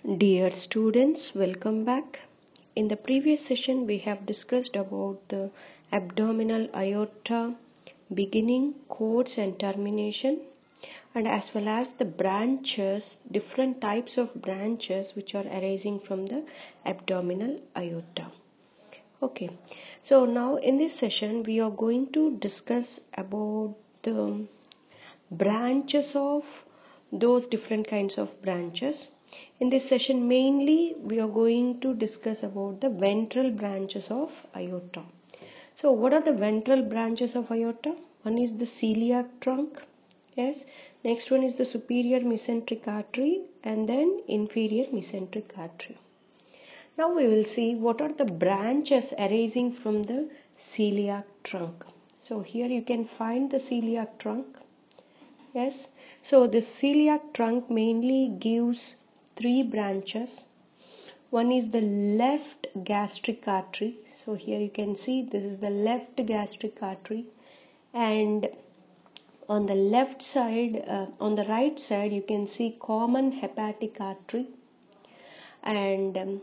Dear students, welcome back. In the previous session, we have discussed about the abdominal aorta, beginning, course and termination, and as well as the branches, different types of branches which are arising from the abdominal aorta. Okay, so now in this session, we are going to discuss about the branches of those different kinds of branches. In this session mainly we are going to discuss about the ventral branches of aorta. So what are the ventral branches of aorta? One is the celiac trunk, yes. Next one is the superior mesentric artery and then inferior mesentric artery. Now we will see what are the branches arising from the celiac trunk. So here you can find the celiac trunk. Yes, so the celiac trunk mainly gives three branches. One is the left gastric artery. So here you can see this is the left gastric artery, and on the left side, on the right side you can see common hepatic artery, and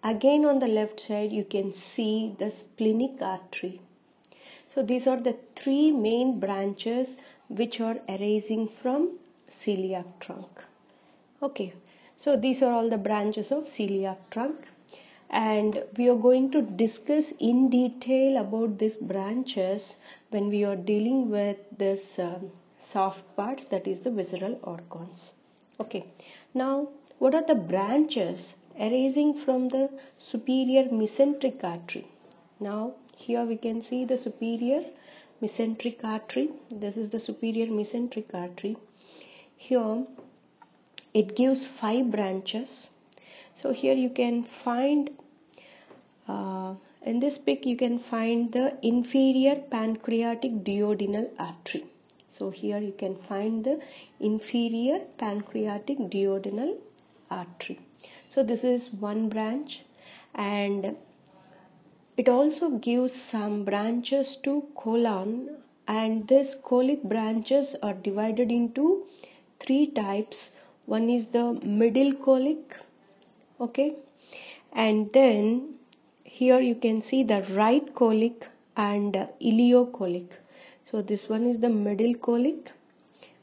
again on the left side you can see the splenic artery. So these are the three main branches which are arising from celiac trunk. Okay, so these are all the branches of celiac trunk, and we are going to discuss in detail about these branches when we are dealing with this soft parts, that is the visceral organs. Okay, now what are the branches arising from the superior mesentric artery? Now here we can see the superior mesentric artery. This is the superior mesentric artery. Here it gives 5 branches. So here you can find in this pic you can find the inferior pancreatic duodenal artery. So here you can find the inferior pancreatic duodenal artery. So this is one branch, and it also gives some branches to colon, and these colic branches are divided into 3 types. One is the middle colic, okay, and then here you can see the right colic and ileocolic. So this one is the middle colic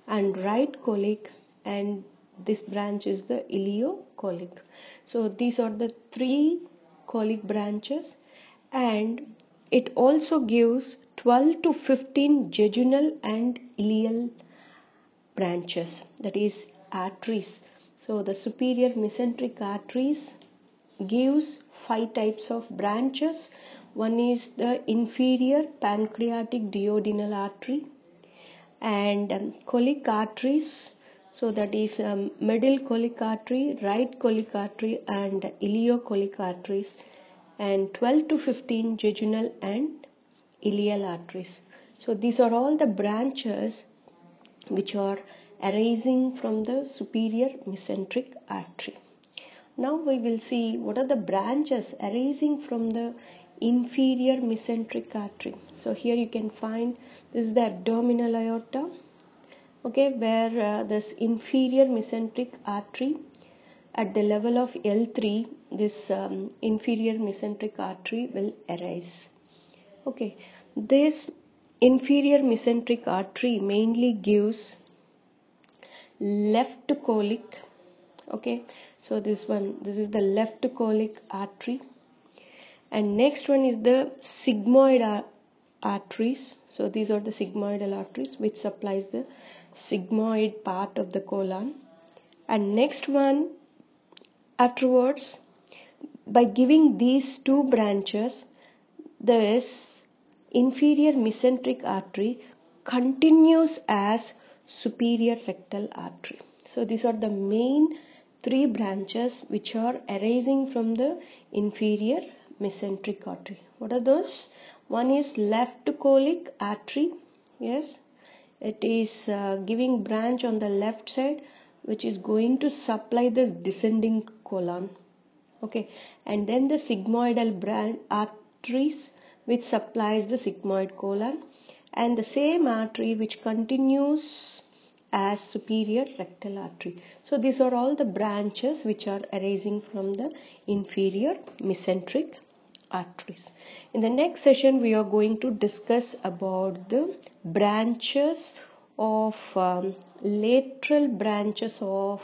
and right colic, and this branch is the ileocolic. So these are the 3 colic branches, and it also gives 12 to 15 jejunal and ileal branches, that is arteries. So the superior mesentric arteries gives 5 types of branches. One is the inferior pancreatic duodenal artery, and colic arteries, so that is middle colic artery, right colic artery and ileocolic arteries, and 12 to 15 jejunal and ileal arteries. So these are all the branches which are arising from the superior mesentric artery. Now we will see what are the branches arising from the inferior mesentric artery. So here you can find this is the abdominal aorta, okay, where this inferior mesentric artery at the level of L3, this inferior mesentric artery will arise. Okay, this inferior mesentric artery mainly gives left colic. Okay, so this is the left colic artery, and next one is the sigmoid arteries. So these are the sigmoidal arteries which supplies the sigmoid part of the colon, and next one afterwards, by giving these 2 branches, this inferior mesentric artery continues as superior rectal artery. So these are the main 3 branches which are arising from the inferior mesentric artery. What are those? One is left colic artery. Yes, it is giving branch on the left side which is going to supply the descending colon. Okay, and then the sigmoidal arteries which supplies the sigmoid colon, and the same artery which continues as superior rectal artery. So these are all the branches which are arising from the inferior mesentric arteries. In the next session we are going to discuss about the branches of lateral branches of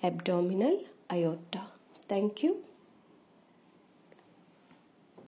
abdominal aorta. Thank you.